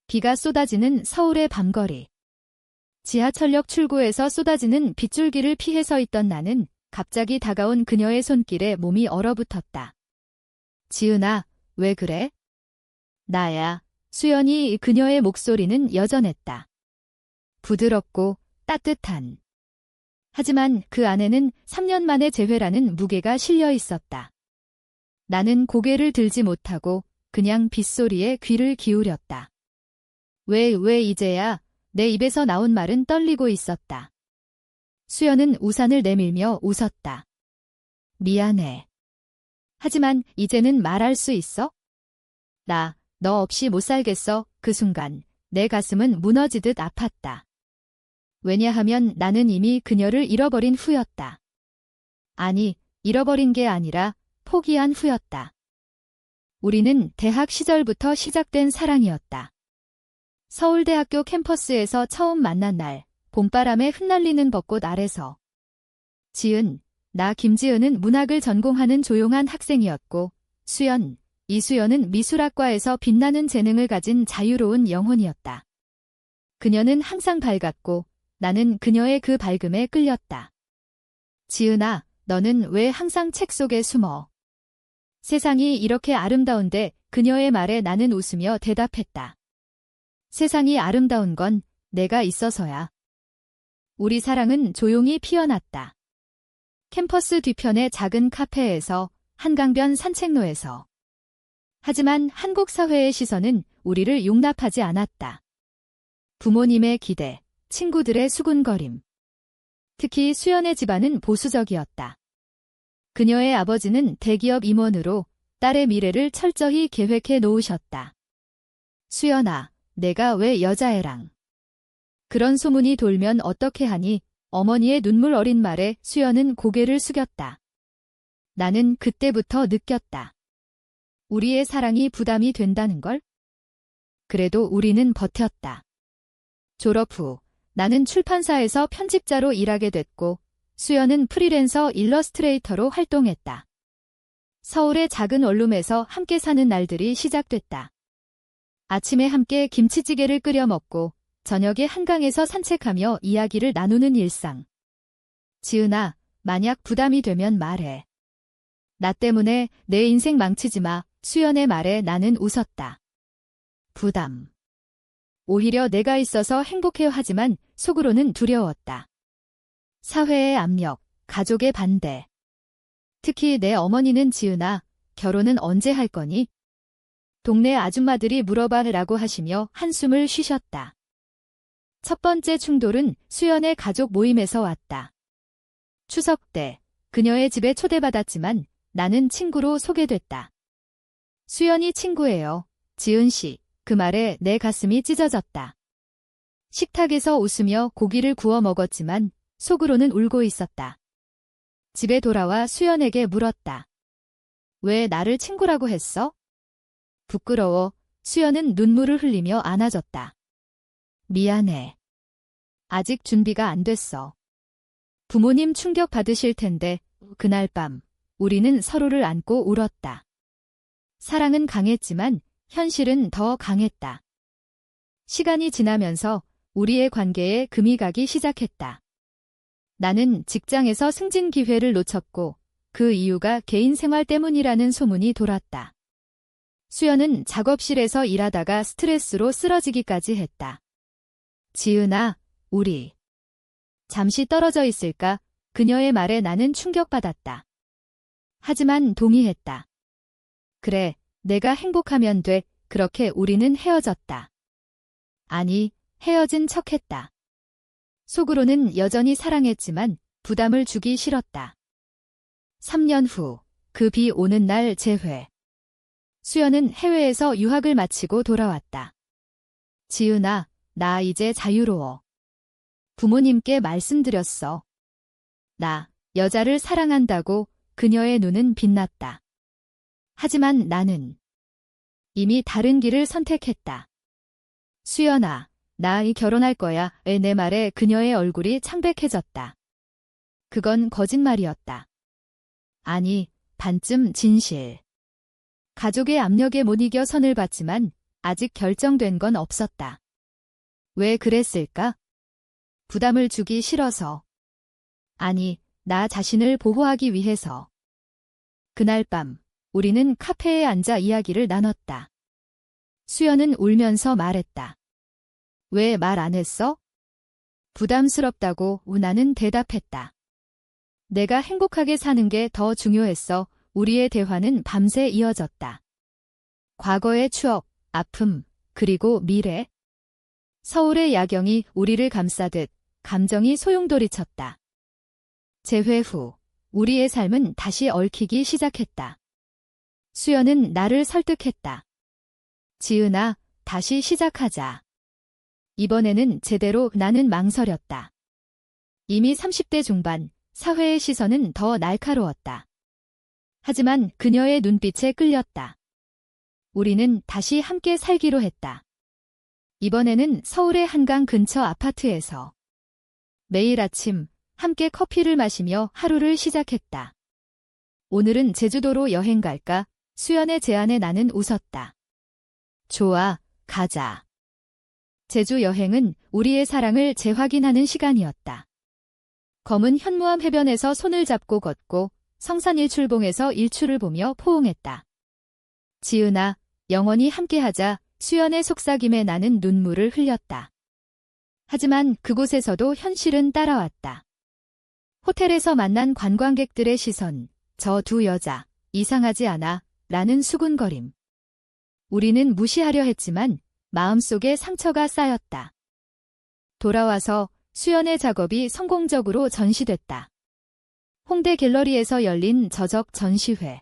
비가 쏟아지는 서울의 밤거리. 지하철역 출구에서 쏟아지는 빗줄기를 피해 서 있던 나는 갑자기 다가온 그녀의 손길에 몸이 얼어붙었다. 지은아, 왜 그래? 나야. 수연이 그녀의 목소리는 여전했다. 부드럽고 따뜻한. 하지만 그 안에는 3년 만의 재회라는 무게가 실려 있었다. 나는 고개를 들지 못하고 그냥 빗소리에 귀를 기울였다. 왜 이제야? 내 입에서 나온 말은 떨리고 있었다. 수연은 우산을 내밀며 웃었다. 미안해. 하지만 이제는 말할 수 있어? 너 없이 못 살겠어. 그 순간 내 가슴은 무너지듯 아팠다. 왜냐하면 나는 이미 그녀를 잃어버린 후였다. 아니, 잃어버린 게 아니라 포기한 후였다. 우리는 대학 시절부터 시작된 사랑이었다. 서울대학교 캠퍼스에서 처음 만난 날, 봄바람에 흩날리는 벚꽃 아래서. 나 김지은은 문학을 전공하는 조용한 학생이었고, 이수연은 미술학과에서 빛나는 재능을 가진 자유로운 영혼이었다. 그녀는 항상 밝았고, 나는 그녀의 그 밝음에 끌렸다. 지은아, 너는 왜 항상 책 속에 숨어? 세상이 이렇게 아름다운데 그녀의 말에 나는 웃으며 대답했다. 세상이 아름다운 건 내가 있어서야. 우리 사랑은 조용히 피어났다. 캠퍼스 뒤편의 작은 카페에서, 한강변 산책로에서. 하지만 한국 사회의 시선은 우리를 용납하지 않았다. 부모님의 기대, 친구들의 수군거림. 특히 수연의 집안은 보수적이었다. 그녀의 아버지는 대기업 임원으로 딸의 미래를 철저히 계획해 놓으셨다. 수연아, 내가 왜 여자애랑. 그런 소문이 돌면 어떻게 하니? 어머니의 눈물 어린 말에 수연은 고개를 숙였다. 나는 그때부터 느꼈다. 우리의 사랑이 부담이 된다는 걸? 그래도 우리는 버텼다. 졸업 후 나는 출판사에서 편집자로 일하게 됐고 수연은 프리랜서 일러스트레이터로 활동했다. 서울의 작은 원룸에서 함께 사는 날들이 시작됐다. 아침에 함께 김치찌개를 끓여 먹고 저녁에 한강에서 산책하며 이야기를 나누는 일상. 지은아, 만약 부담이 되면 말해. 나 때문에 내 인생 망치지 마. 수연의 말에 나는 웃었다. 부담. 오히려 내가 있어서 행복해요. 하지만 속으로는 두려웠다. 사회의 압력, 가족의 반대. 특히 내 어머니는 지은아, 결혼은 언제 할 거니? 동네 아줌마들이 물어봐라고 하시며 한숨을 쉬셨다. 첫 번째 충돌은 수연의 가족 모임에서 왔다. 추석 때 그녀의 집에 초대받았지만 나는 친구로 소개됐다. 수연이 친구예요. 지은 씨. 그 말에 내 가슴이 찢어졌다. 식탁에서 웃으며 고기를 구워 먹었지만 속으로는 울고 있었다. 집에 돌아와 수연에게 물었다. 왜 나를 친구라고 했어? 부끄러워. 수연은 눈물을 흘리며 안아줬다. 미안해. 아직 준비가 안 됐어. 부모님 충격 받으실 텐데. 그날 밤 우리는 서로를 안고 울었다. 사랑은 강했지만 현실은 더 강했다. 시간이 지나면서 우리의 관계에 금이 가기 시작했다. 나는 직장에서 승진 기회를 놓쳤고 그 이유가 개인 생활 때문이라는 소문이 돌았다. 수연은 작업실에서 일하다가 스트레스로 쓰러지기까지 했다. 지은아, 우리 잠시 떨어져 있을까? 그녀의 말에 나는 충격받았다. 하지만 동의했다. 그래, 내가 행복하면 돼. 그렇게 우리는 헤어졌다. 아니, 헤어진 척했다. 속으로는 여전히 사랑했지만 부담을 주기 싫었다. 3년 후, 그 비 오는 날 재회. 수연은 해외에서 유학을 마치고 돌아왔다. 지은아, 나 이제 자유로워. 부모님께 말씀드렸어. 나 여자를 사랑한다고. 그녀의 눈은 빛났다. 하지만 나는 이미 다른 길을 선택했다. 수연아, 나 결혼할 거야. 내 말에 그녀의 얼굴이 창백해졌다. 그건 거짓말이었다. 아니, 반쯤 진실. 가족의 압력에 못 이겨 선을 봤지만 아직 결정된 건 없었다. 왜 그랬을까? 부담을 주기 싫어서. 아니, 나 자신을 보호하기 위해서. 그날 밤, 우리는 카페에 앉아 이야기를 나눴다. 수연은 울면서 말했다. 왜 말 안 했어? 부담스럽다고 나는 대답했다. 내가 행복하게 사는 게 더 중요했어. 우리의 대화는 밤새 이어졌다. 과거의 추억, 아픔, 그리고 미래. 서울의 야경이 우리를 감싸듯 감정이 소용돌이쳤다. 재회 후, 우리의 삶은 다시 얽히기 시작했다. 수연은 나를 설득했다. 지은아, 다시 시작하자. 이번에는 제대로. 나는 망설였다. 이미 30대 중반, 사회의 시선은 더 날카로웠다. 하지만 그녀의 눈빛에 끌렸다. 우리는 다시 함께 살기로 했다. 이번에는 서울의 한강 근처 아파트에서. 매일 아침 함께 커피를 마시며 하루를 시작했다. 오늘은 제주도로 여행 갈까? 수연의 제안에 나는 웃었다. 좋아, 가자. 제주 여행은 우리의 사랑을 재확인하는 시간이었다. 검은 현무암 해변에서 손을 잡고 걷고 성산일출봉에서 일출을 보며 포옹했다. 지은아, 영원히 함께하자. 수연의 속삭임에 나는 눈물을 흘렸다. 하지만 그곳에서도 현실은 따라왔다. 호텔에서 만난 관광객들의 시선, 저 두 여자, 이상하지 않아? 라는 수군거림. 우리는 무시하려 했지만 마음속에 상처가 쌓였다. 돌아와서 수연의 작업이 성공적으로 전시됐다. 홍대 갤러리에서 열린 저적 전시회.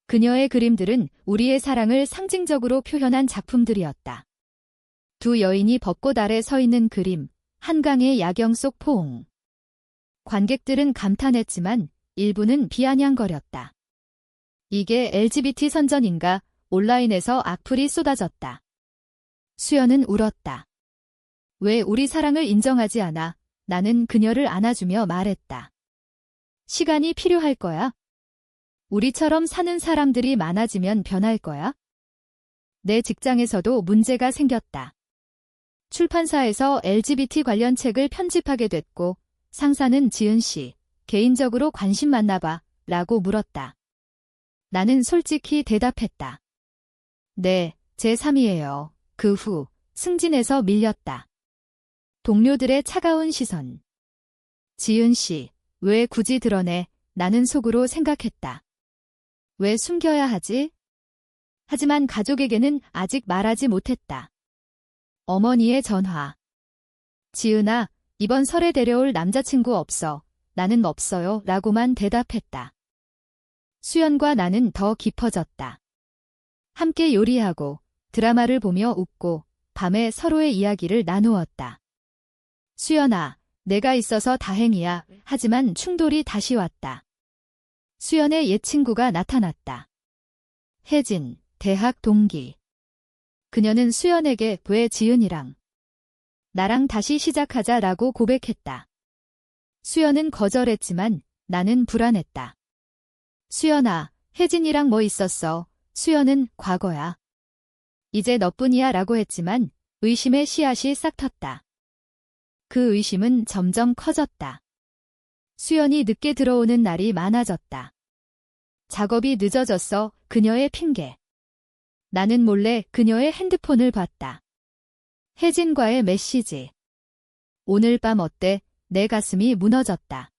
그녀의 그림들은 우리의 사랑을 상징적으로 표현한 작품들이었다. 두 여인이 벚꽃 아래 서 있는 그림, 한강의 야경 속 포옹. 관객들은 감탄했지만 일부는 비아냥거렸다. 이게 LGBT 선전인가? 온라인에서 악플이 쏟아졌다. 수연은 울었다. 왜 우리 사랑을 인정하지 않아? 나는 그녀를 안아주며 말했다. 시간이 필요할 거야. 우리처럼 사는 사람들이 많아지면 변할 거야. 내 직장에서도 문제가 생겼다. 출판사에서 LGBT 관련 책을 편집하게 됐고 상사는 지은 씨, 개인적으로 관심 많나 봐 라고 물었다. 나는 솔직히 대답했다. 네, 제 3이에요. 그 후 승진에서 밀렸다. 동료들의 차가운 시선. 지은 씨, 왜 굳이 드러내? 나는 속으로 생각했다. 왜 숨겨야 하지? 하지만 가족에게는 아직 말하지 못했다. 어머니의 전화. 지은아, 이번 설에 데려올 남자친구 없어. 나는 없어요. 라고만 대답했다. 수연과 나는 더 깊어졌다. 함께 요리하고 드라마를 보며 웃고 밤에 서로의 이야기를 나누었다. 수연아, 내가 있어서 다행이야. 하지만 충돌이 다시 왔다. 수연의 옛 친구가 나타났다. 혜진, 대학 동기. 그녀는 수연에게 왜 지은이랑 나랑 다시 시작하자라고 고백했다. 수연은 거절했지만 나는 불안했다. 수연아, 혜진이랑 뭐 있었어? 수연은 과거야. 이제 너뿐이야 라고 했지만 의심의 씨앗이 싹 텄다. 그 의심은 점점 커졌다. 수연이 늦게 들어오는 날이 많아졌다. 작업이 늦어졌어. 그녀의 핑계. 나는 몰래 그녀의 핸드폰을 봤다. 혜진과의 메시지. 오늘 밤 어때? 내 가슴이 무너졌다.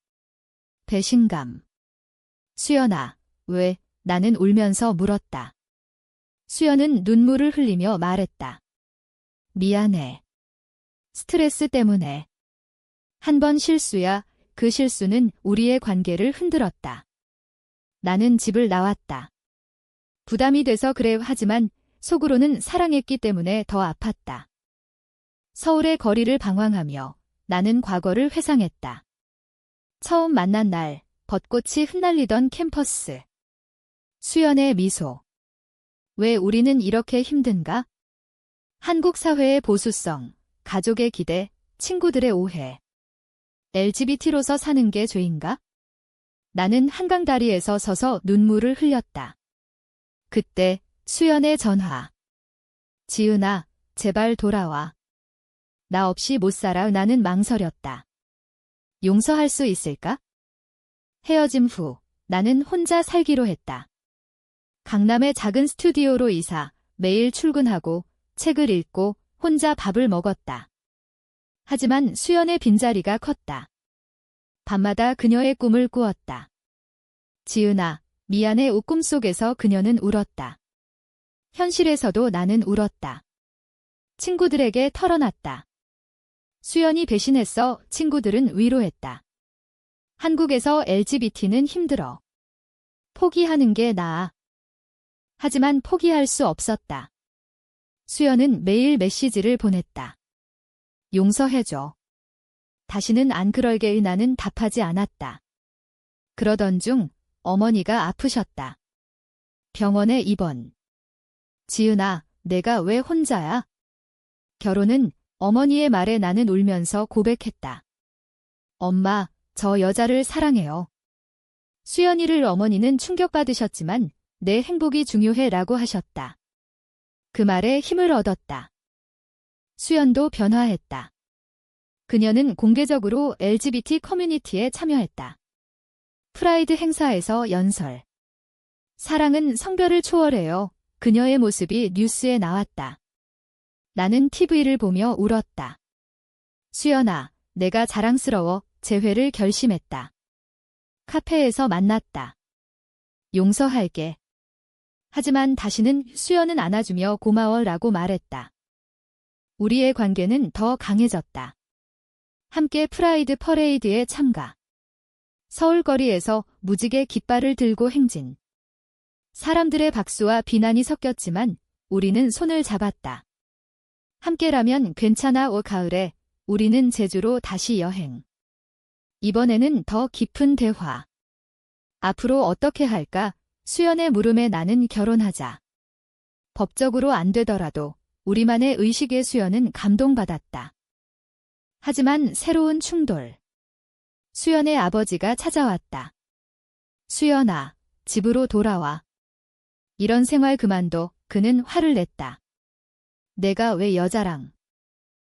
배신감. 수연아, 왜? 나는 울면서 물었다. 수연은 눈물을 흘리며 말했다. 미안해. 스트레스 때문에. 한 번 실수야. 그 실수는 우리의 관계를 흔들었다. 나는 집을 나왔다. 부담이 돼서 그래. 하지만 속으로는 사랑했기 때문에 더 아팠다. 서울의 거리를 방황하며 나는 과거를 회상했다. 처음 만난 날, 벚꽃이 흩날리던 캠퍼스. 수연의 미소. 왜 우리는 이렇게 힘든가? 한국 사회의 보수성, 가족의 기대, 친구들의 오해. LGBT로서 사는 게 죄인가? 나는 한강 다리에서 서서 눈물을 흘렸다. 그때 수연의 전화. 지은아, 제발 돌아와. 나 없이 못 살아. 나는 망설였다. 용서할 수 있을까? 헤어짐 후 나는 혼자 살기로 했다. 강남의 작은 스튜디오로 이사, 매일 출근하고 책을 읽고 혼자 밥을 먹었다. 하지만 수연의 빈자리가 컸다. 밤마다 그녀의 꿈을 꾸었다. 지은아, 미안해. 옷꿈 속에서 그녀는 울었다. 현실에서도 나는 울었다. 친구들에게 털어놨다. 수연이 배신했어. 친구들은 위로했다. 한국에서 LGBT는 힘들어. 포기하는 게 나아. 하지만 포기할 수 없었다. 수연은 매일 메시지를 보냈다. 용서해줘. 다시는 안 그럴게. 나는 답하지 않았다. 그러던 중 어머니가 아프셨다. 병원에 입원. 지은아, 내가 왜 혼자야? 결혼은 어머니의 말에 나는 울면서 고백했다. 엄마, 저 여자를 사랑해요. 수연이를 어머니는 충격받으셨지만 내 행복이 중요해 라고 하셨다. 그 말에 힘을 얻었다. 수연도 변화했다. 그녀는 공개적으로 LGBT 커뮤니티에 참여했다. 프라이드 행사에서 연설. 사랑은 성별을 초월해요. 그녀의 모습이 뉴스에 나왔다. 나는 TV를 보며 울었다. 수연아, 내가 자랑스러워. 재회를 결심했다. 카페에서 만났다. 용서할게. 하지만 다시는 수연은 안아주며 고마워 라고 말했다. 우리의 관계는 더 강해졌다. 함께 프라이드 퍼레이드에 참가. 서울거리에서 무지개 깃발을 들고 행진. 사람들의 박수와 비난이 섞였지만 우리는 손을 잡았다. 함께라면 괜찮아. 가을에 우리는 제주로 다시 여행. 이번에는 더 깊은 대화. 앞으로 어떻게 할까? 수연의 물음에 나는 결혼하자. 법적으로 안 되더라도 우리만의 의식의 수연은 감동받았다. 하지만 새로운 충돌. 수연의 아버지가 찾아왔다. 수연아, 집으로 돌아와. 이런 생활 그만둬. 그는 화를 냈다. 내가 왜 여자랑.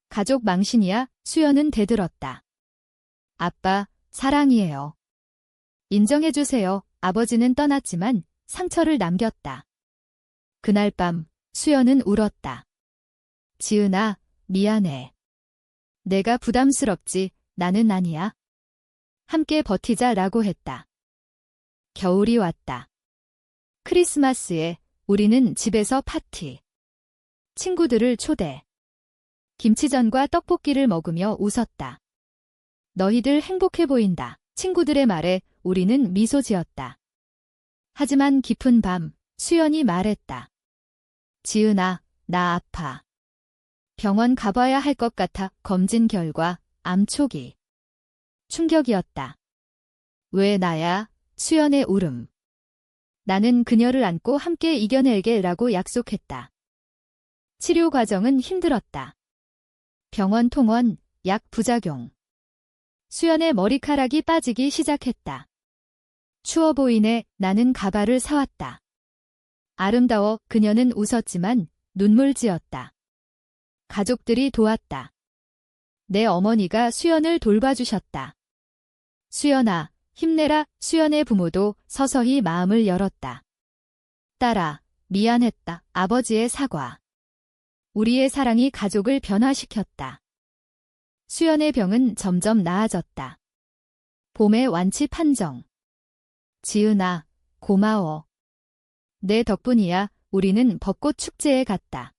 가족 망신이야? 수연은 대들었다. 아빠, 사랑이에요. 인정해주세요. 아버지는 떠났지만 상처를 남겼다. 그날 밤 수연은 울었다. 지은아, 미안해. 내가 부담스럽지. 나는 아니야. 함께 버티자 라고 했다. 겨울이 왔다. 크리스마스에 우리는 집에서 파티. 친구들을 초대. 김치전과 떡볶이를 먹으며 웃었다. 너희들 행복해 보인다. 친구들의 말에 우리는 미소 지었다. 하지만 깊은 밤 수연이 말했다. 지은아, 나 아파. 병원 가봐야 할 것 같아. 검진 결과 암 초기. 충격이었다. 왜 나야? 수연의 울음. 나는 그녀를 안고 함께 이겨낼게 라고 약속했다. 치료 과정은 힘들었다. 병원 통원, 약 부작용. 수연의 머리카락이 빠지기 시작했다. 추워 보이네. 나는 가발을 사왔다. 아름다워. 그녀는 웃었지만 눈물 지었다. 가족들이 도왔다. 내 어머니가 수연을 돌봐주셨다. 수연아, 힘내라. 수연의 부모도 서서히 마음을 열었다. 딸아, 미안했다. 아버지의 사과. 우리의 사랑이 가족을 변화시켰다. 수연의 병은 점점 나아졌다. 봄의 완치 판정. 지은아, 고마워. 내 덕분이야. 우리는 벚꽃 축제에 갔다.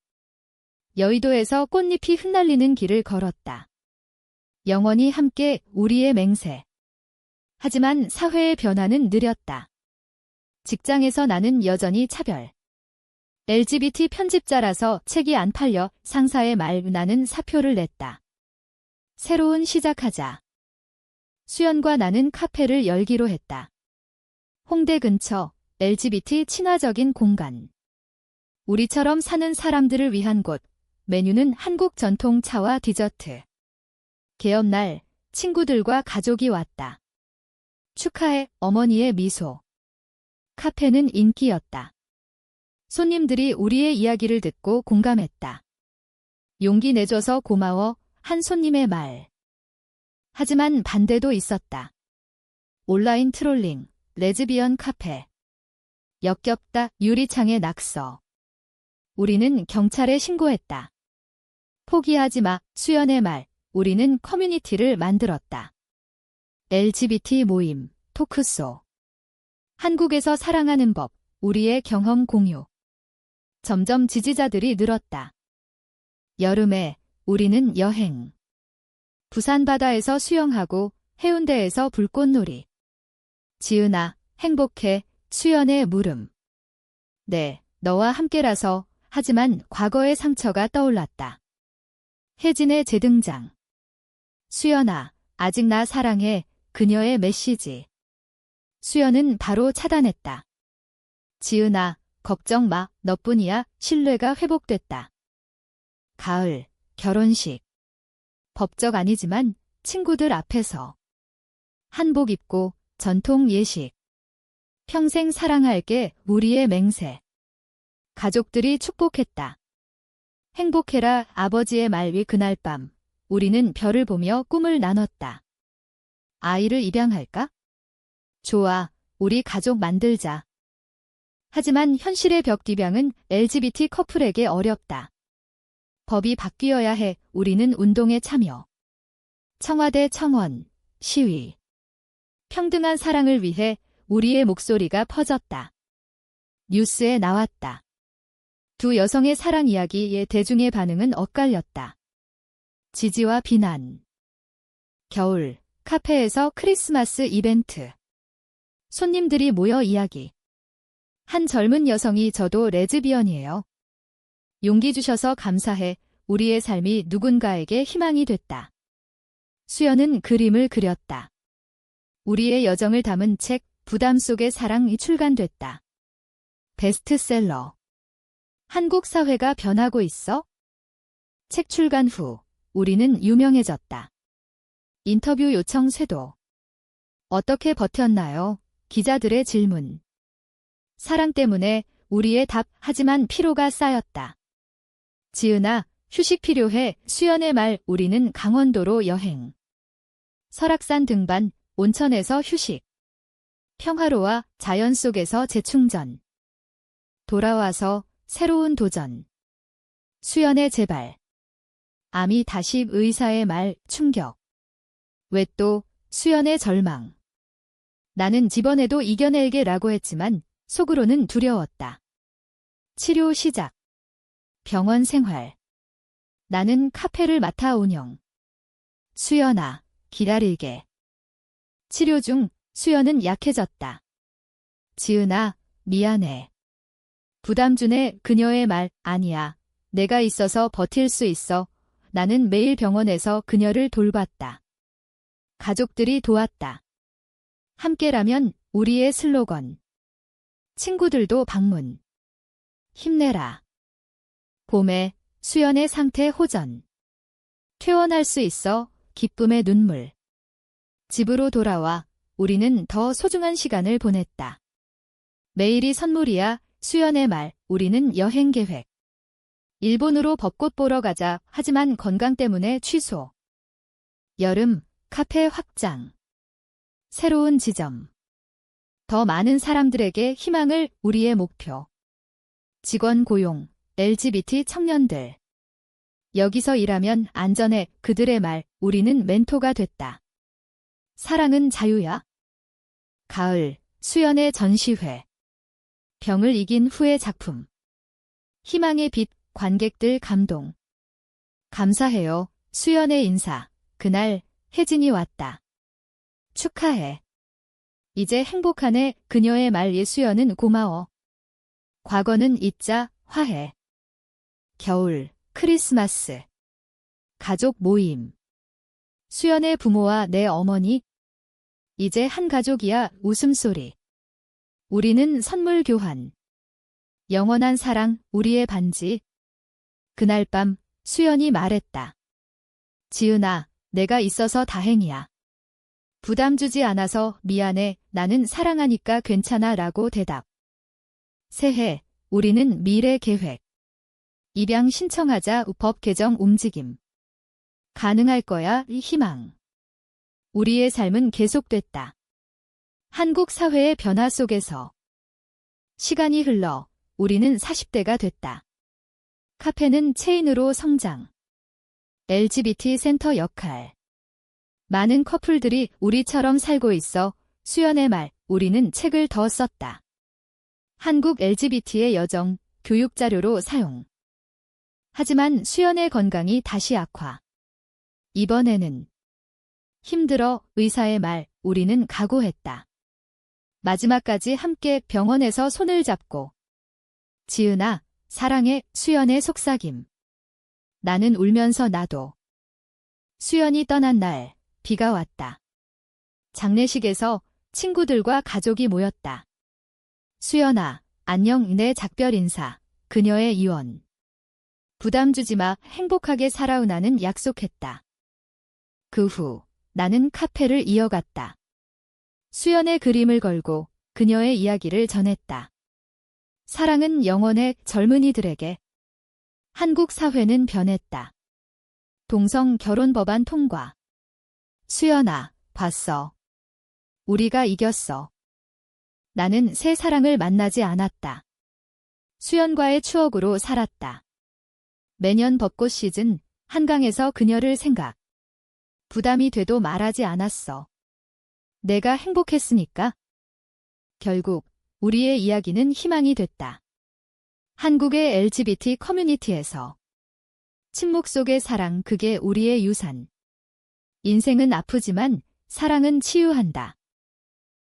여의도에서 꽃잎이 흩날리는 길을 걸었다. 영원히 함께 우리의 맹세. 하지만 사회의 변화는 느렸다. 직장에서 나는 여전히 차별. LGBT 편집자라서 책이 안 팔려 상사의 말 나는 사표를 냈다. 새로운 시작하자. 수연과 나는 카페를 열기로 했다. 홍대 근처 LGBT 친화적인 공간. 우리처럼 사는 사람들을 위한 곳. 메뉴는 한국 전통 차와 디저트. 개업날 친구들과 가족이 왔다. 축하해. 어머니의 미소. 카페는 인기였다. 손님들이 우리의 이야기를 듣고 공감했다. 용기 내줘서 고마워, 한 손님의 말. 하지만 반대도 있었다. 온라인 트롤링, 레즈비언 카페. 역겹다, 유리창에 낙서. 우리는 경찰에 신고했다. 포기하지 마, 수연의 말. 우리는 커뮤니티를 만들었다. LGBT 모임, 토크쇼. 한국에서 사랑하는 법, 우리의 경험 공유. 점점 지지자들이 늘었다. 여름에 우리는 여행. 부산 바다에서 수영하고 해운대에서 불꽃놀이. 지은아, 행복해, 수연의 물음. 네, 너와 함께라서. 하지만 과거의 상처가 떠올랐다. 혜진의 재등장. 수연아, 아직 나 사랑해. 그녀의 메시지. 수연은 바로 차단했다. 지은아, 걱정 마. 너뿐이야. 신뢰가 회복됐다. 가을, 결혼식. 법적 아니지만 친구들 앞에서. 한복 입고 전통 예식. 평생 사랑할게, 우리의 맹세. 가족들이 축복했다. 행복해라, 아버지의 말 위. 그날 밤 우리는 별을 보며 꿈을 나눴다. 아이를 입양할까? 좋아, 우리 가족 만들자. 하지만 현실의 벽 디방은 LGBT 커플에게 어렵다. 법이 바뀌어야 해. 우리는 운동에 참여. 청와대 청원, 시위. 평등한 사랑을 위해 우리의 목소리가 퍼졌다. 뉴스에 나왔다. 두 여성의 사랑 이야기에 대중의 반응은 엇갈렸다. 지지와 비난. 겨울, 카페에서 크리스마스 이벤트. 손님들이 모여 이야기. 한 젊은 여성이 저도 레즈비언이에요. 용기 주셔서 감사해. 우리의 삶이 누군가에게 희망이 됐다. 수연은 그림을 그렸다. 우리의 여정을 담은 책, 부담 속의 사랑이 출간됐다. 베스트셀러. 한국 사회가 변하고 있어? 책 출간 후 우리는 유명해졌다. 인터뷰 요청 쇄도. 어떻게 버텼나요? 기자들의 질문. 사랑 때문에 우리의 답. 하지만 피로가 쌓였다. 지은아, 휴식 필요해. 수연의 말. 우리는 강원도로 여행. 설악산 등반, 온천에서 휴식. 평화로와 자연 속에서 재충전. 돌아와서 새로운 도전. 수연의 재발. 암이 다시. 의사의 말. 충격. 왜 또? 수연의 절망. 나는 집어내도 이겨낼게 라고 했지만 속으로는 두려웠다. 치료 시작. 병원 생활. 나는 카페를 맡아 운영. 수연아, 기다리게. 치료 중. 수연은 약해졌다. 지은아, 미안해. 부담 주네. 그녀의 말. 아니야. 내가 있어서 버틸 수 있어. 나는 매일 병원에서 그녀를 돌봤다. 가족들이 도왔다. 함께라면. 우리의 슬로건. 친구들도 방문. 힘내라. 봄에 수연의 상태 호전. 퇴원할 수 있어. 기쁨의 눈물. 집으로 돌아와 우리는 더 소중한 시간을 보냈다. 매일이 선물이야. 수연의 말. 우리는 여행 계획. 일본으로 벚꽃 보러 가자. 하지만 건강 때문에 취소. 여름, 카페 확장. 새로운 지점. 더 많은 사람들에게 희망을. 우리의 목표. 직원 고용, LGBT 청년들. 여기서 일하면 안전해. 그들의 말. 우리는 멘토가 됐다. 사랑은 자유야. 가을, 수연의 전시회. 병을 이긴 후의 작품. 희망의 빛. 관객들 감동. 감사해요. 수연의 인사. 그날 혜진이 왔다. 축하해. 이제 행복하네. 그녀의 말. 수연은 고마워. 과거는 잊자. 화해. 겨울, 크리스마스. 가족 모임. 수연의 부모와 내 어머니. 이제 한 가족이야. 웃음소리. 우리는 선물 교환. 영원한 사랑. 우리의 반지. 그날 밤 수연이 말했다. 지은아, 내가 있어서 다행이야. 부담 주지 않아서 미안해. 나는 사랑하니까 괜찮아 라고 대답. 새해 우리는 미래 계획. 입양 신청하자 법 개정 움직임. 가능할 거야 이 희망. 우리의 삶은 계속됐다. 한국 사회의 변화 속에서 시간이 흘러 우리는 40대가 됐다. 카페는 체인으로 성장. LGBT 센터 역할. 많은 커플들이 우리처럼 살고 있어. 수연의 말, 우리는 책을 더 썼다. 한국 LGBT의 여정, 교육 자료로 사용. 하지만 수연의 건강이 다시 악화. 이번에는 힘들어. 의사의 말, 우리는 각오했다. 마지막까지 함께 병원에서 손을 잡고. 지은아, 사랑해. 수연의 속삭임. 나는 울면서 나도. 수연이 떠난 날, 비가 왔다. 장례식에서 친구들과 가족이 모였다. 수연아, 안녕. 내 작별 인사. 그녀의 이원. 부담 주지 마. 행복하게 살아오나는 약속했다. 그 후 나는 카페를 이어갔다. 수연의 그림을 걸고 그녀의 이야기를 전했다. 사랑은 영원해. 젊은이들에게. 한국 사회는 변했다. 동성 결혼 법안 통과. 수연아, 봤어. 우리가 이겼어. 나는 새 사랑을 만나지 않았다. 수연과의 추억으로 살았다. 매년 벚꽃 시즌, 한강에서 그녀를 생각. 부담이 돼도 말하지 않았어. 내가 행복했으니까. 결국 우리의 이야기는 희망이 됐다. 한국의 LGBT 커뮤니티에서 침묵 속의 사랑, 그게 우리의 유산. 인생은 아프지만 사랑은 치유한다.